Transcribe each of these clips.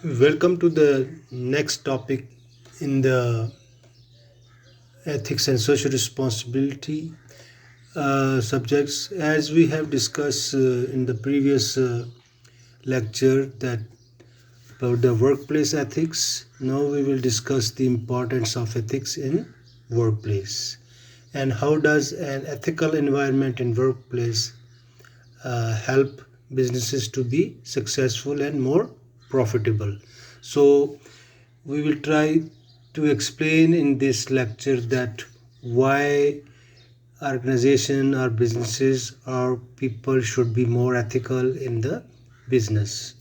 Welcome to the next topic in the ethics and social responsibility subjects. As we have discussed in the previous lecture that about the workplace ethics, now we will discuss the importance of ethics in workplace and how does an ethical environment in workplace help businesses to be successful and more profitable. So we will try to explain in this lecture that why organization or businesses or people should be more ethical in the business.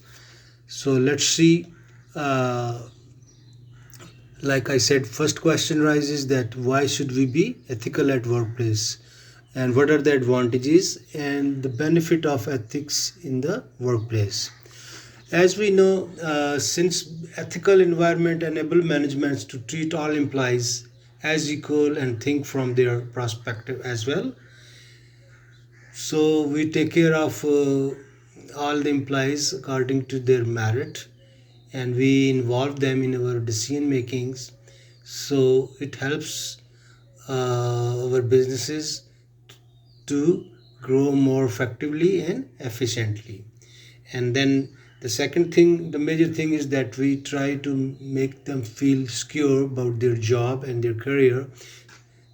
So let's see. uh, like I said, first question rises that why should we be ethical at workplace, and what are the advantages and the benefit of ethics in the workplace. As we know, since ethical environment enable managements to treat all employees as equal and think from their perspective as well. So we take care of all the employees according to their merit, and we involve them in our decision makings. So it helps our businesses to grow more effectively and efficiently. And then the second thing, the major thing, is that we try to make them feel secure about their job and their career,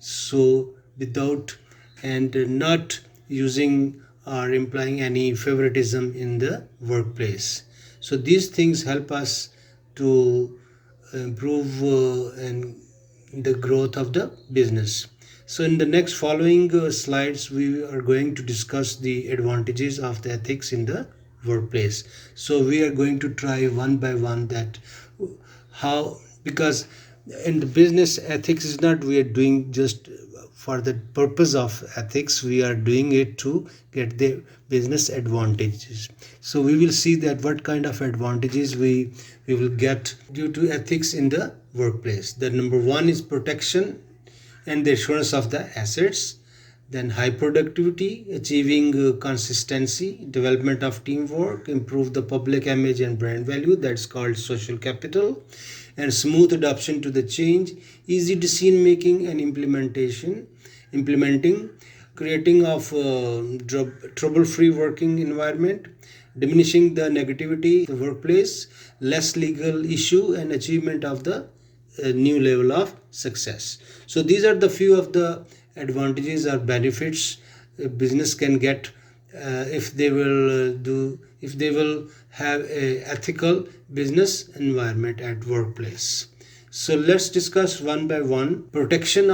so without and not using or implying any favoritism in the workplace. So these things help us to improve and the growth of the business. So in the next following slides, we are going to discuss the advantages of the ethics in the workplace. So we are going to try one by one that how, because in the business, ethics is not we are doing just for the purpose of ethics, we are doing it to get the business advantages. So we will see that what kind of advantages we will get due to ethics in the workplace. The number one is protection and the assurance of the assets, then high productivity, achieving consistency, development of teamwork, improve the public image and brand value, that's called social capital, and smooth adoption to the change, easy decision making and implementing, creating of trouble-free working environment, diminishing the negativity in the workplace, less legal issue, and achievement of the new level of success. So these are the few of the advantages or benefits a business can get if they will if they will have a ethical business environment at workplace. So let's discuss one by one. Protection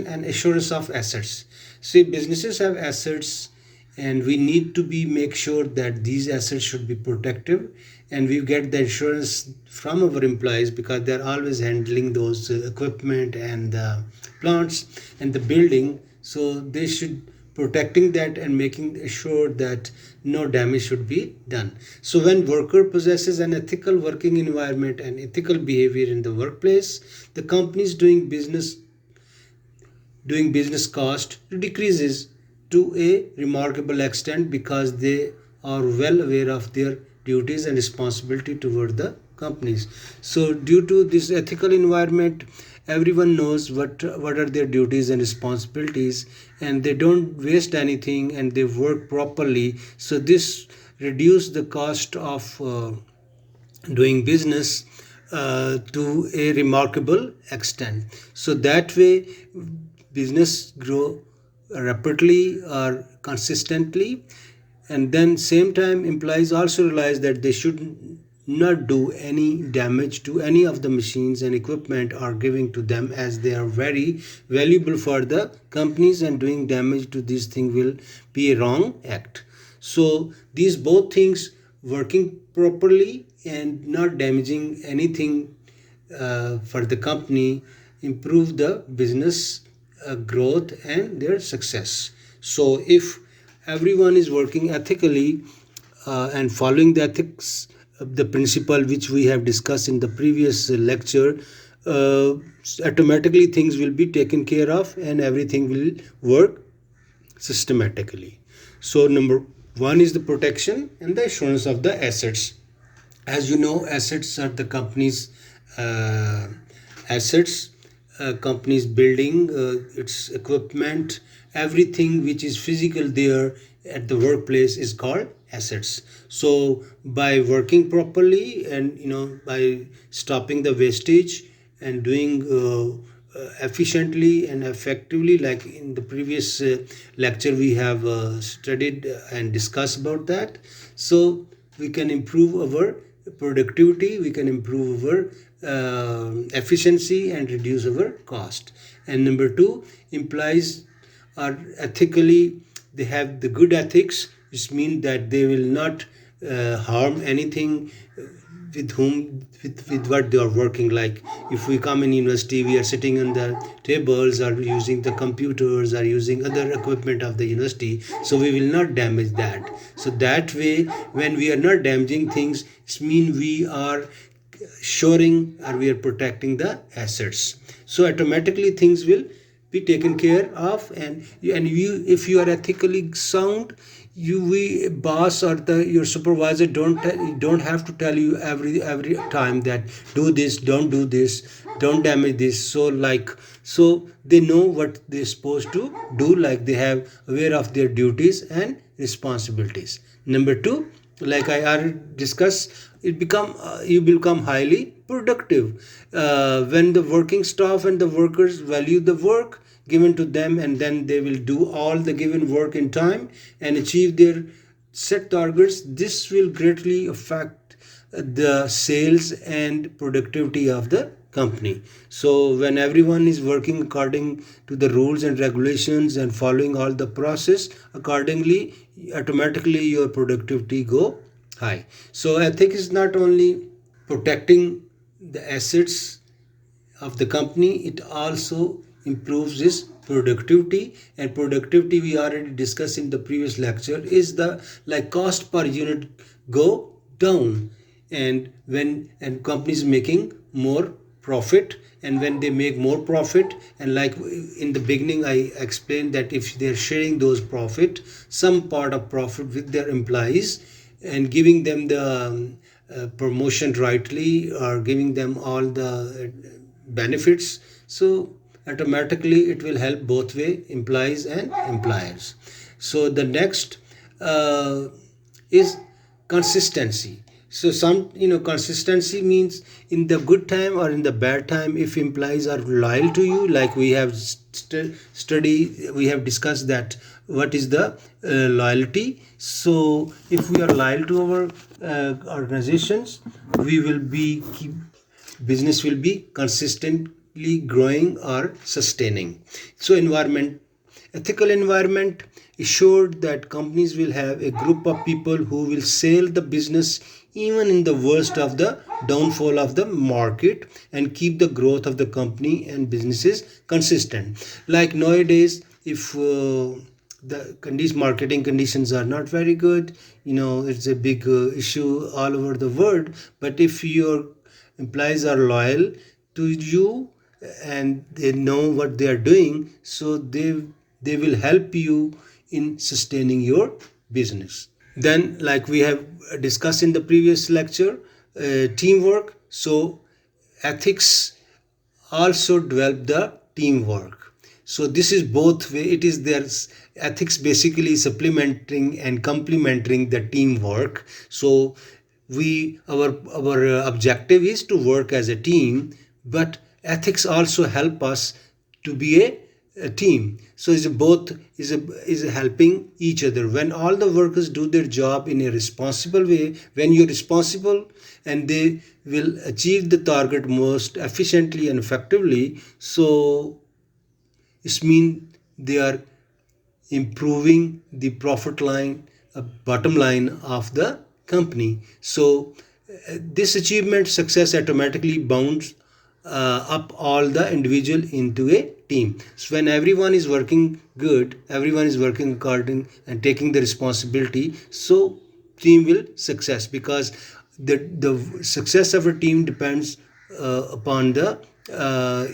and assurance of assets. See, businesses have assets, and we need to be make sure that these assets should be protective, and we get the assurance from our employees because they're always handling those equipment and the plants and the building. So they should protecting that and making sure that no damage should be done. So when worker possesses an ethical working environment and ethical behavior in the workplace, the companies doing business cost decreases to a remarkable extent because they are well aware of their duties and responsibility toward the companies. So due to this ethical environment, everyone knows what are their duties and responsibilities, and they don't waste anything and they work properly. So this reduce the cost of doing business to a remarkable extent. So that way business grow rapidly or consistently, and then same time employees also realize that they should not do any damage to any of the machines and equipment are giving to them, as they are very valuable for the companies, and doing damage to these things will be a wrong act. So these both things, working properly and not damaging anything for the company, improve the business growth and their success. So if everyone is working ethically and following the ethics, the principle which we have discussed in the previous lecture, uh, automatically things will be taken care of and everything will work systematically. So number one is the protection and the assurance of the assets. As you know, assets are the company's uh, assets. Company's building, its equipment, everything which is physical there at the workplace is called assets. So by working properly and by stopping the wastage and doing efficiently and effectively, like in the previous lecture we have studied and discussed about that, so we can improve our productivity, we can improve our efficiency and reduce our cost. And number two, employees are ethically, they have the good ethics, which means that they will not harm anything with what they are working. Like if we come in university, we are sitting on the tables or using the computers or using other equipment of the university, so we will not damage that. So that way, when we are not damaging things, it means we are shoring or we are protecting the assets. So automatically things will be taken care of. And you, if you are ethically sound, you, we boss or the your supervisor don't have to tell you every time that do this, don't do this, don't damage this. So like, so they know what they're supposed to do, like they have aware of their duties and responsibilities. Number two, like I already discussed, it become you become highly productive when the working staff and the workers value the work given to them, and then they will do all the given work in time and achieve their set targets. This will greatly affect the sales and productivity of the company. So when everyone is working according to the rules and regulations and following all the process accordingly, automatically your productivity go high. So ethics is not only protecting the assets of the company, it also improves its productivity. And productivity, we already discussed in the previous lecture, is the like cost per unit go down, and when and companies making more profit, and when they make more profit, and like in the beginning I explained that if they're sharing those profit, some part of profit with their employees and giving them the promotion rightly, or giving them all the benefits, so automatically it will help both way, employees and employers. So the next is consistency. So some, consistency means in the good time or in the bad time, if employees are loyal to you, like we have study, we have discussed that what is the loyalty. So if we are loyal to our organizations, we will be business will be consistently growing or sustaining. So environment, ethical environment assured that companies will have a group of people who will sail the business even in the worst of the downfall of the market, and keep the growth of the company and businesses consistent. Like nowadays, if the marketing conditions are not very good, it's a big issue all over the world. But if your employees are loyal to you and they know what they are doing, so they will help you in sustaining your business. Then, like we have discussed in the previous lecture, teamwork. So ethics also develop the teamwork. So this is both way, it is their ethics basically supplementing and complementing the teamwork. So we our objective is to work as a team, but ethics also help us to be a team. So it's both is helping each other. When all the workers do their job in a responsible way, when you're responsible, and they will achieve the target most efficiently and effectively, so it means they are improving the profit line, bottom line of the company. So this achievement success automatically bounds up all the individual into a team. So when everyone is working good, everyone is working according and taking the responsibility, so team will success, because the success of a team depends upon the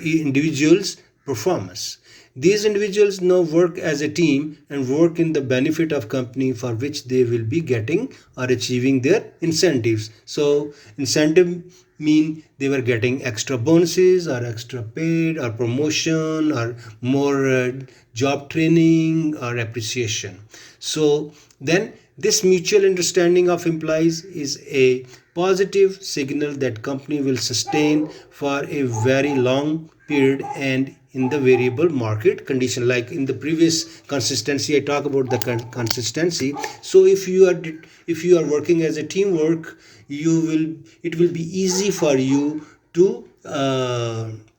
individual's performance. These individuals now work as a team and work in the benefit of company for which they will be getting or achieving their incentives. So incentive mean they were getting extra bonuses or extra paid or promotion or more job training or appreciation. So then this mutual understanding of employees is a positive signal that company will sustain for a very long period and in the variable market condition. Like in the previous consistency, I talk about the consistency. So if you are working as a teamwork, you will it will be easy for you to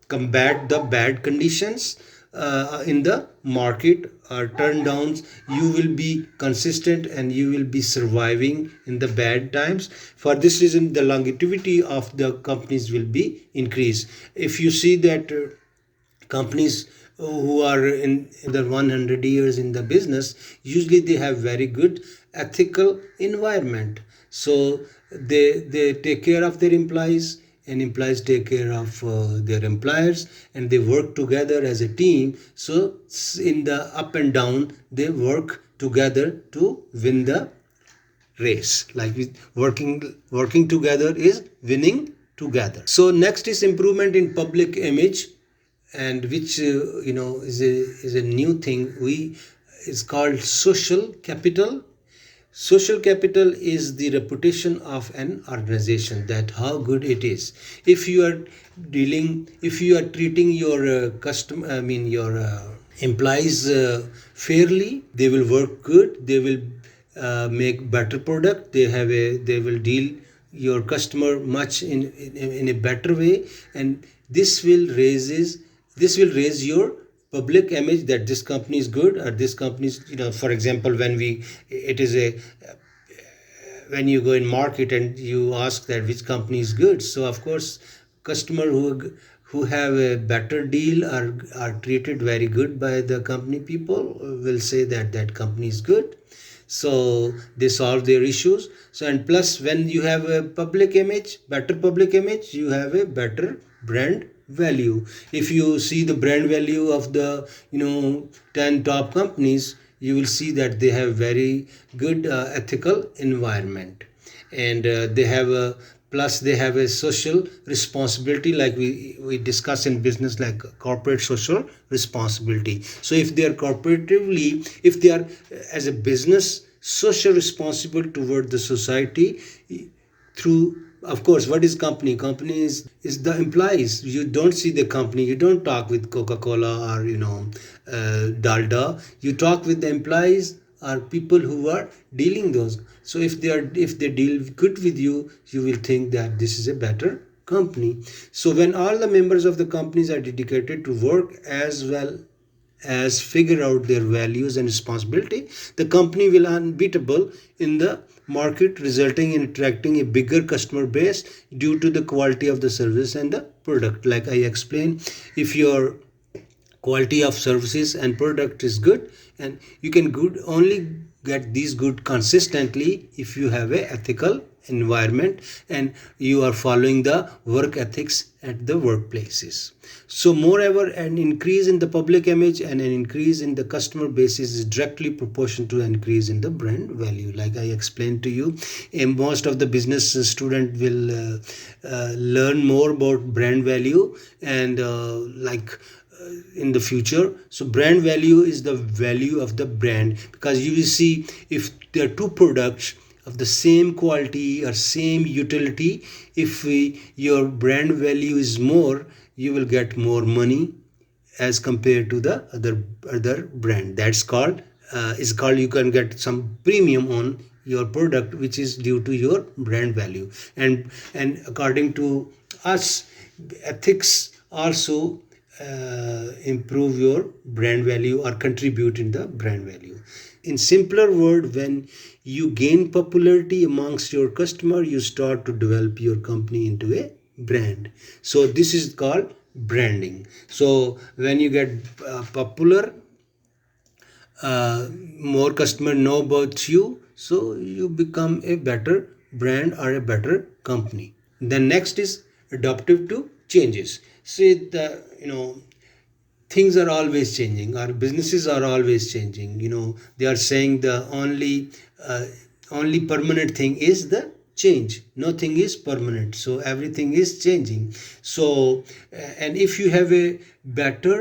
combat the bad conditions in the market or turn downs. You will be consistent and you will be surviving in the bad times. For this reason, the longevity of the companies will be increased. If you see that companies who are in the 100 years in the business, usually they have very good ethical environment. So they take care of their employees and employees take care of their employers, and they work together as a team. So in the up and down, they work together to win the race. Like working together is winning together. So next is improvement in public image, and which is a new thing. We is called social capital. Social capital is the reputation of an organization, that how good it is. If you are treating your your employees fairly, they will work good, they will make better product, they will deal your customer much in a better way, and this will raise your public image, that this company is good, or this company is, for example, when you go in market and you ask that which company is good, so of course customer who have a better deal or are treated very good by the company people will say that that company is good. So they solve their issues. So, and plus when you have a better public image, you have a better brand value. If you see the brand value of the 10 top companies, you will see that they have very good ethical environment, and they have a social responsibility, like we discuss in business, like corporate social responsibility. So if they are as a business social responsible toward the society, through, of course, what is company is the employees. You don't see the company, you don't talk with Coca-Cola or Dalda, you talk with the employees or people who are dealing those. So if they deal good with you, you will think that this is a better company. So when all the members of the companies are dedicated to work as well as figure out their values and responsibility, the company will unbeatable in the market, resulting in attracting a bigger customer base due to the quality of the service and the product. Like I explained, if your quality of services and product is good, and you can only get these good consistently if you have a ethical environment and you are following the work ethics at the workplaces. So moreover, an increase in the public image and an increase in the customer base is directly proportional to an increase in the brand value. Like I explained to you, most of the business student will learn more about brand value and in the future. So brand value is the value of the brand, because you will see if there are two products of the same quality or same utility, if your brand value is more, you will get more money as compared to the other brand. That's called you can get some premium on your product, which is due to your brand value. And according to us, ethics also improve your brand value or contribute in the brand value. In simpler word, when you gain popularity amongst your customer, you start to develop your company into a brand. So this is called branding. So when you get popular, more customer know about you, so you become a better brand or a better company. Then next is adaptive to changes. See, the things are always changing, our businesses are always changing. They are saying the only permanent thing is the change. Nothing is permanent, so everything is changing. So and if you have a better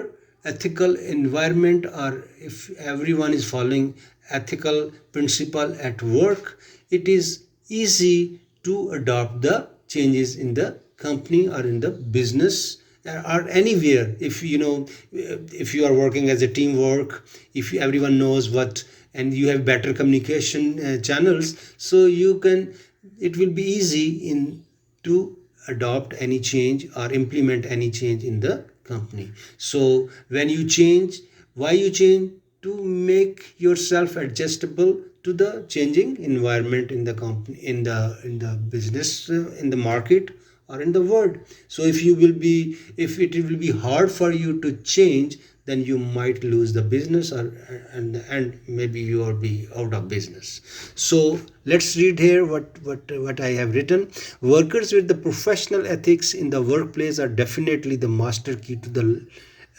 ethical environment, or if everyone is following ethical principle at work, it is easy to adopt the changes in the company or in the business or anywhere. If you are working as a teamwork, if everyone knows what, and you have better communication channels, so you can, it will be easy in to adopt any change or implement any change in the company. So when you change, why you change? To make yourself adjustable to the changing environment in the company, in the business, in the market, or in the world. So if it will be hard for you to change, then you might lose the business, or and maybe you will be out of business. So let's read here what I have written. Workers with the professional ethics in the workplace are definitely the master key to the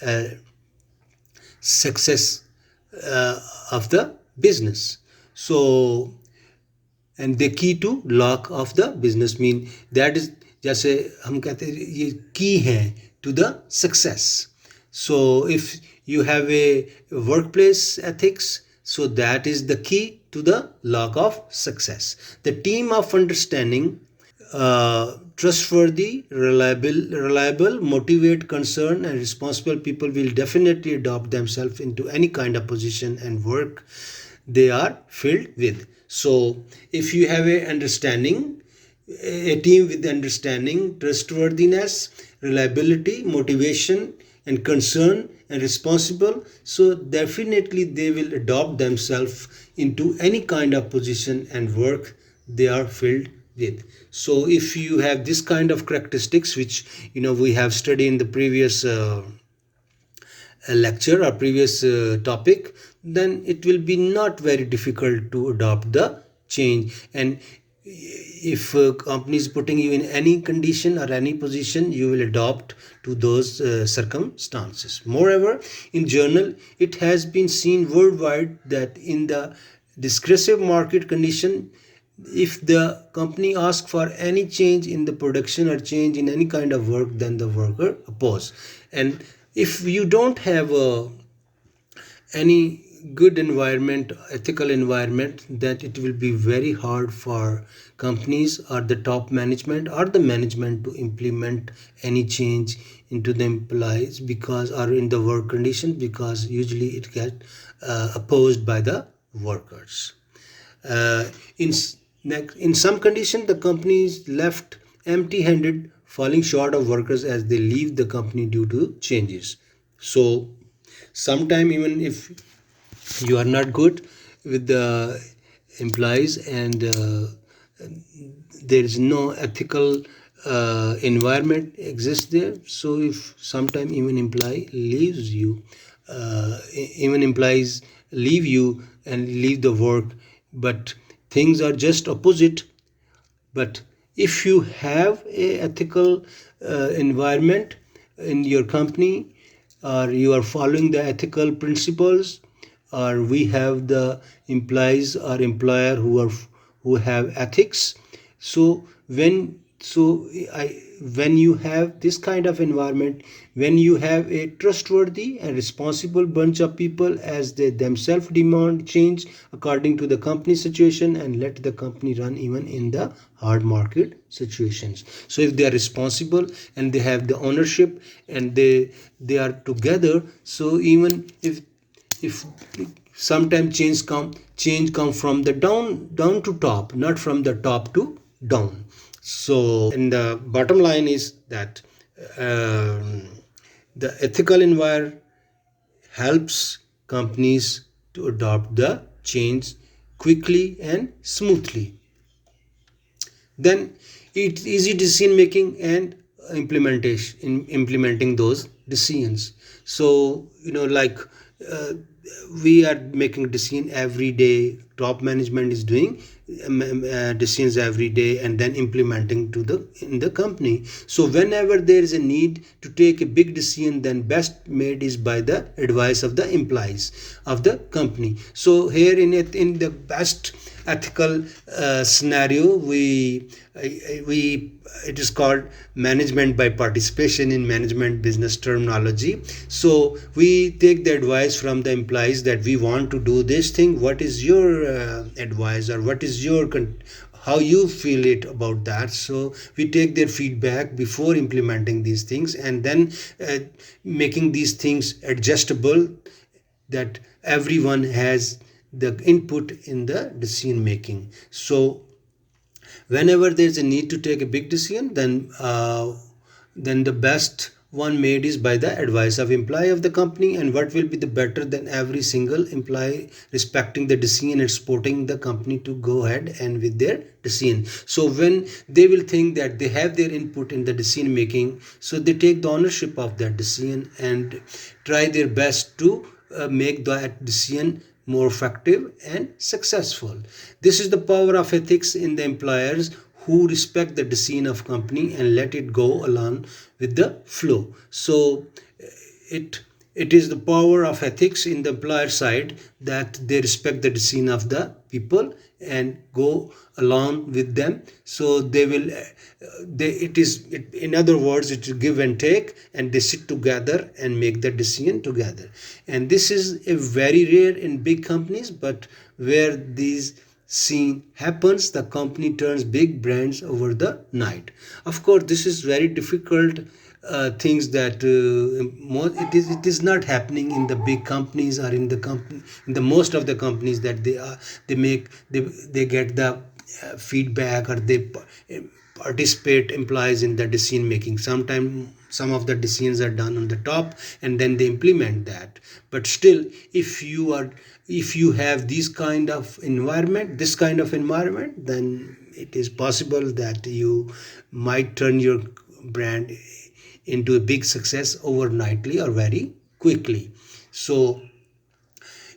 uh, success of the business. So, and the key to lock of the business mean, that is, जैसे हम कहते हैं ये की है to the success. So if you have a workplace ethics, so that is the key to the lock of success. The team of understanding, trustworthy, reliable, motivate, concerned, and responsible people will definitely adopt themselves into any kind of position and work they are filled with. So, if you have a team with understanding, trustworthiness, reliability, motivation, and concern and responsible, so definitely they will adopt themselves into any kind of position and work they are filled with. So if you have this kind of characteristics, which we have studied in the previous lecture or previous topic, then it will be not very difficult to adopt the change. And if a company is putting you in any condition or any position, you will adopt to those circumstances. Moreover, in journal, it has been seen worldwide that in the discretive market condition, if the company asks for any change in the production or change in any kind of work, then the worker oppose. And if you don't have any good environment, ethical environment, that it will be very hard for companies or the top management or the management to implement any change into the employees, because, or in the work condition, because usually it gets opposed by the workers. uh, in in some condition, the company is left empty-handed, falling short of workers as they leave the company due to changes. So sometime, even if you are not good with the employees, and there is no ethical environment exists there, so if sometime even employee leaves you, even employees leave you and leave the work, but things are just opposite. But if you have a ethical environment in your company, or you are following the ethical principles, or we have the employees or employer who have ethics, so when you have this kind of environment, when you have a trustworthy and responsible bunch of people, as they themselves demand change according to the company situation, and let the company run even in the hard market situations. So if they are responsible and they have the ownership, and they are together, so even if sometimes change come from the down to top, not from the top to down. So, and the bottom line is that um, the ethical environment helps companies to adopt the change quickly and smoothly. Then it's easy decision making and implementation in implementing those decisions. So like we are making decision every day. Top management is doing decisions every day and then implementing to the in the company. So whenever there is a need to take a big decision, then best made is by the advice of the employees of the company. So here in the best ethical scenario, we it is called management by participation in management business terminology. So we take the advice from the employees that we want to do this thing. What is your advice, or what is your how you feel it about that? So we take their feedback before implementing these things, and then making these things adjustable, that everyone has the input in the decision making. So whenever there's a need to take a big decision, then the best one made is by the advice of employee of the company. And what will be the better than every single employee respecting the decision and supporting the company to go ahead and with their decision. So when they will think that they have their input in the decision making, so they take the ownership of that decision and try their best to make that decision more effective and successful. This is the power of ethics in the employers who respect the decision of company and let it go along with the flow. So it it is the power of ethics in the employer side, that they respect the decision of the people and go along with them. So they will in other words, it is give and take, and they sit together and make the decision together. And this is a very rare in big companies, but where these scene happens, the company turns big brands over the night. Of course, this is very difficult things that it is not happening in the big companies, or in the company, in the most of the companies, that they get the feedback, or they participate employees in the decision making. Sometimes some of the decisions are done on the top and then they implement that. But still, if you have this kind of environment, then it is possible that you might turn your brand into a big success overnightly or very quickly. So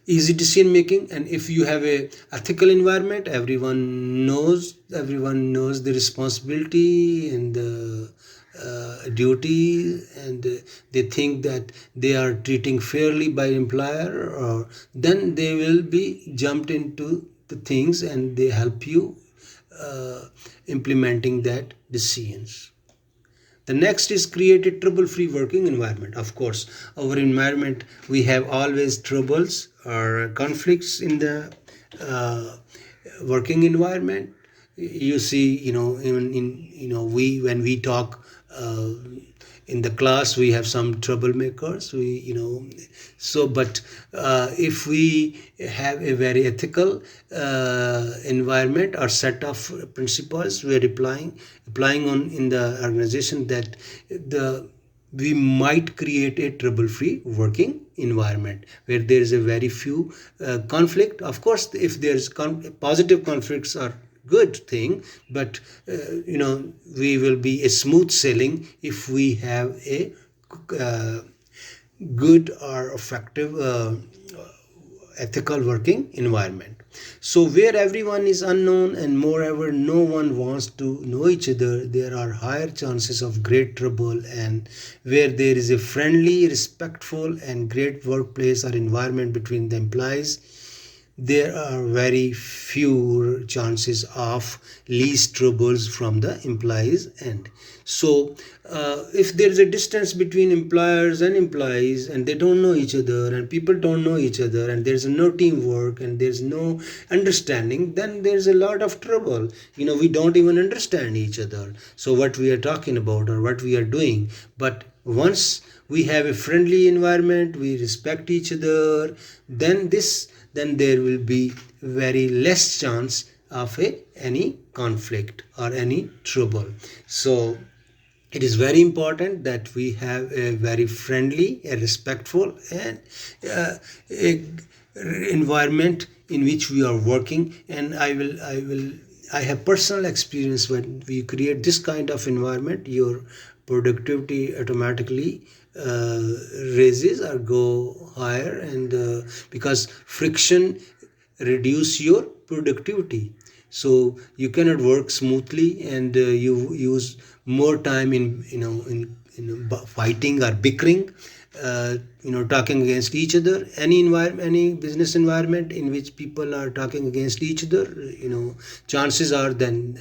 easy decision making, and if you have a ethical environment, everyone knows the responsibility and the duty, and they think that they are treating fairly by employer, or then they will be jumped into the things and they help you uh, implementing that decisions. The next is create a trouble-free working environment. Of course, our environment, we have always troubles or conflicts in the working environment. You see, even in we when we talk in the class, we have some troublemakers. So but if we have a very ethical environment or set of principles we are applying on in the organization, that we might create a trouble-free working environment where there is a very few conflict. Of course, if there's positive conflicts are good thing, but we will be a smooth sailing if we have a uh, good or effective ethical working environment. So where everyone is unknown and moreover no one wants to know each other, there are higher chances of great trouble. And where there is a friendly, respectful and great workplace or environment between the employees, there are very few chances of least troubles from the employees end. So if there is a distance between employers and employees, and they don't know each other, and people don't know each other, and there's no teamwork and there's no understanding, then there's a lot of trouble. We don't even understand each other, so what we are talking about or what we are doing. But once we have a friendly environment, we respect each other, then there will be very less chance of any conflict or any trouble. So it is very important that we have a very friendly, a respectful and a environment in which we are working. And I will I have personal experience. When we create this kind of environment, your productivity automatically uh, raises or go higher, and because friction reduce your productivity, so you cannot work smoothly, and you use more time in fighting or bickering, talking against each other. Any environment, any business environment in which people are talking against each other, chances are then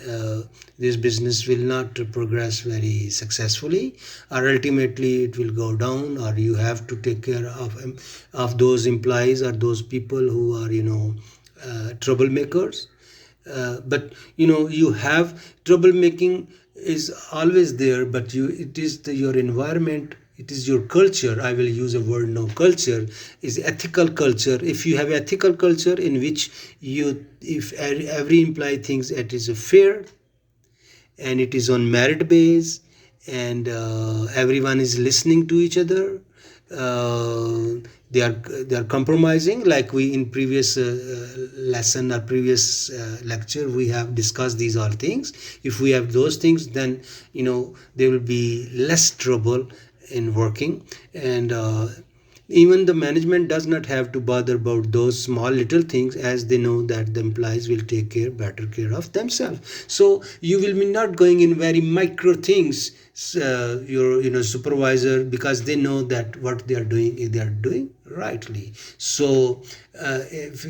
this business will not progress very successfully, or ultimately it will go down, or you have to take care of those employees or those people who are troublemakers. But you have troublemaking is always there, but it is your environment, it is your culture. I will use a word now. Culture is ethical culture. If you have ethical culture in which if every employee thinks it is a fair, and it is on merit base, and everyone is listening to each other, uh, they are compromising, like we in previous lesson or previous lecture we have discussed these all things. If we have those things, then there will be less trouble in working, and even the management does not have to bother about those small little things, as they know that the employees will take better care of themselves. So you will be not going in very micro things, your supervisor, because they know that what they are doing rightly. So if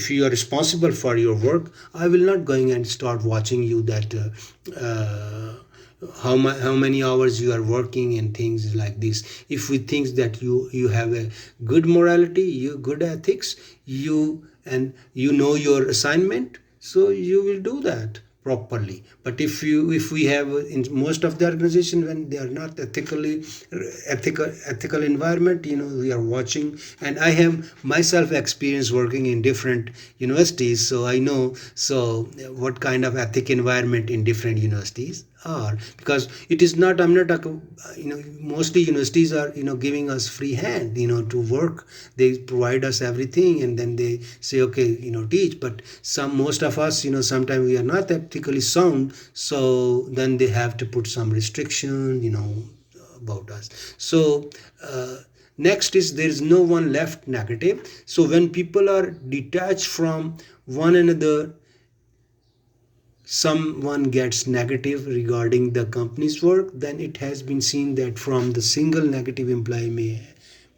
you are responsible for your work, I will not going and start watching you that how many hours you are working and things like this. If we think that you have a good morality, you good ethics, you know your assignment, so you will do that properly. But if we have in most of the organization, when they are not ethical environment, we are watching. And I have myself experience working in different universities, so I know so what kind of ethic environment in different universities are. Because it is not, I'm not talking, mostly universities are giving us free hand to work. They provide us everything, and then they say, okay, teach. But most of us, sometimes we are not ethically sound, so then they have to put some restriction about us. So next is, there is no one left negative. So when people are detached from one another, someone gets negative regarding the company's work, then it has been seen that from the single negative employee,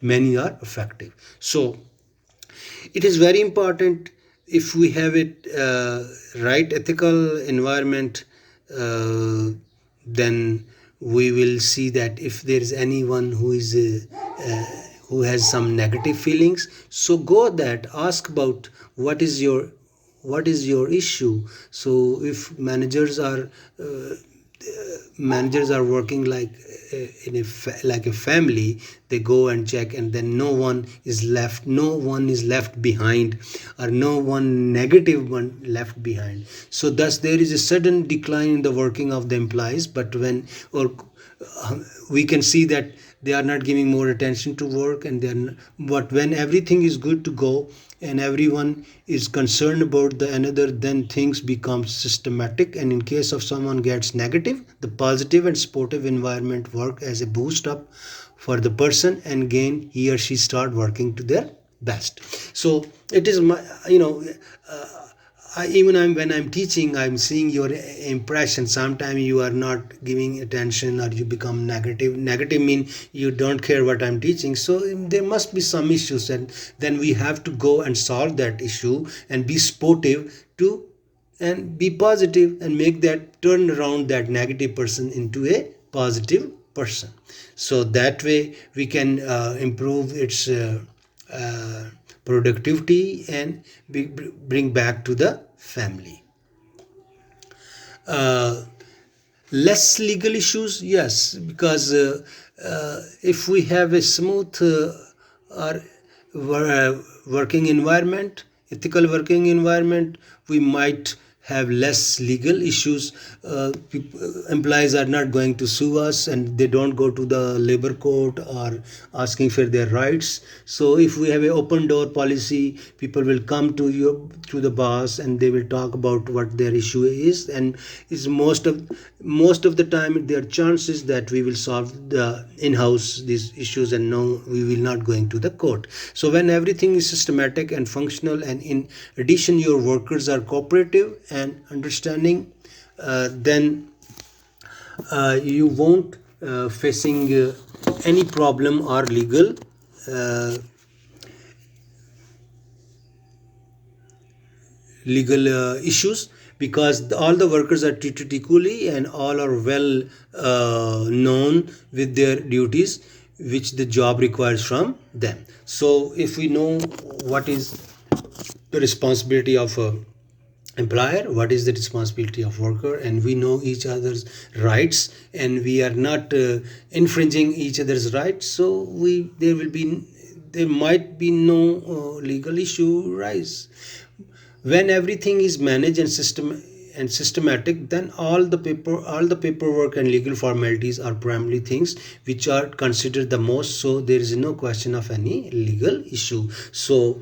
many are effective. So it is very important, if we have it right ethical environment, then we will see that if there is anyone who has some negative feelings, so go that ask about what is your issue. So if managers are working like like a family, they go and check, and then no one is left behind, or no one negative one left behind. So thus there is a sudden decline in the working of the employees. But when or we can see that they are not giving more attention to work, and then but when everything is good to go and everyone is concerned about the another, then things become systematic. And in case of someone gets negative, the positive and supportive environment work as a boost up for the person, and again he or she start working to their best. So it is my when I'm teaching, I'm seeing your impression. Sometimes you are not giving attention, or you become negative. Negative mean you don't care what I'm teaching. So there must be some issues, and then we have to go and solve that issue and be sportive to and be positive, and make that turn around that negative person into a positive person. So that way we can improve its uh, productivity, and bring back to the family. uh, Less legal issues, yes, because if we have a smooth or working environment, ethical working environment, we might have less legal issues. Employees are not going to sue us, and they don't go to the labor court or asking for their rights. So if we have an open door policy, people will come to the boss, and they will talk about what their issue is, and is most of the time there are chances that we will solve the in-house these issues, and no, we will not going to the court. So when everything is systematic and functional, and in addition your workers are cooperative and understanding, then you won't facing any problem or uh, legal issues, because all the workers are treated equally, and all are well known with their duties which the job requires from them. So if we know what is the responsibility of a employer, what is the responsibility of worker, and we know each other's rights, and we are not infringing each other's rights, so there might be no legal issue rise. When everything is managed and systematic, then all the paperwork and legal formalities are primarily things which are considered the most, so there is no question of any legal issue. So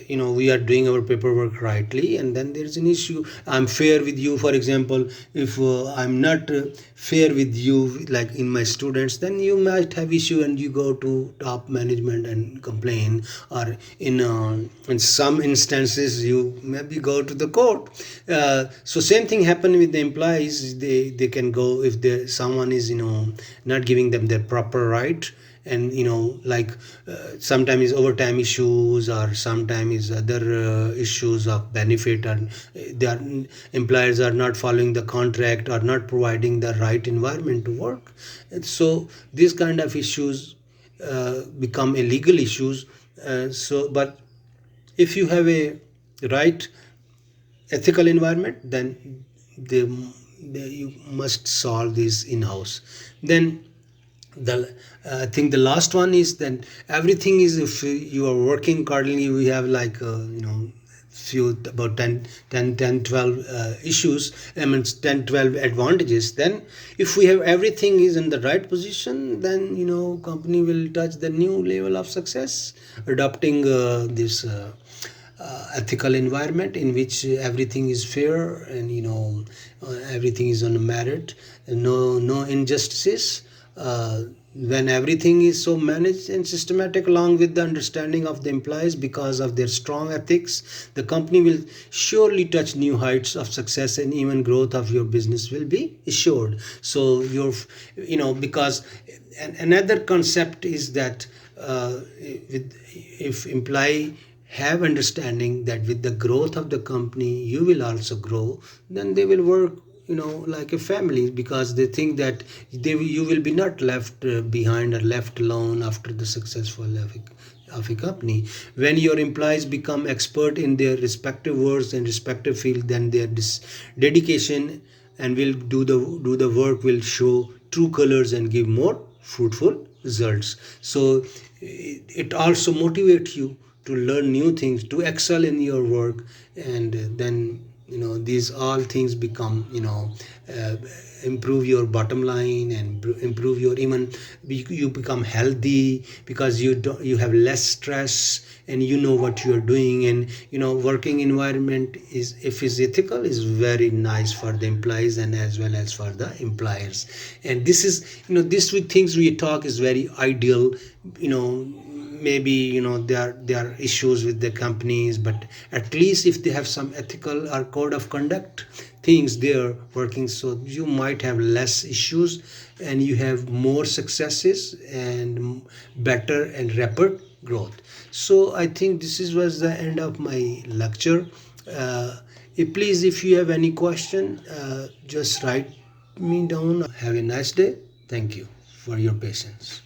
we are doing our paperwork rightly, and then there is an issue. I'm fair with you, for example. If I'm not fair with you, like in my students, then you might have issue, and you go to top management and complain, or in some instances you maybe go to the court. So same thing happen with the employees. They can go if someone is not giving them their proper right, and like sometimes overtime issues, or sometimes other issues of benefit, and their employers are not following the contract or not providing the right environment to work. And so these kind of issues become illegal issues. But if you have a right ethical environment, then you must solve this in-house. Then I think the last one is that everything is, if you are working accordingly, we have like few about 12 issues, I mean 10 12 advantages. Then if we have everything is in the right position, then company will touch the new level of success, adopting this ethical environment in which everything is fair, and everything is on merit, and no injustices. When everything is so managed and systematic, along with the understanding of the employees, because of their strong ethics, the company will surely touch new heights of success, and even growth of your business will be assured. So because another concept is that if employee have understanding that with the growth of the company you will also grow, then they will work like a family, because they think that you will be not left behind or left alone after the successful of a company. When your employees become expert in their respective works and respective field, then their dedication and will do the work will show true colors and give more fruitful results. So it also motivates you to learn new things, to excel in your work, and then these all things become uh, improve your bottom line, and improve your, even you become healthy, because you have less stress, and you know what you are doing. And working environment is, if is ethical, is very nice for the employees and as well as for the employers. And this is this with things we talk is very ideal. Maybe there are issues with the companies, but at least if they have some ethical or code of conduct things they're working, so you might have less issues, and you have more successes and better and rapid growth. So I think was the end of my lecture. Please, if you have any question, just write me down. Have a nice day. Thank you for your patience.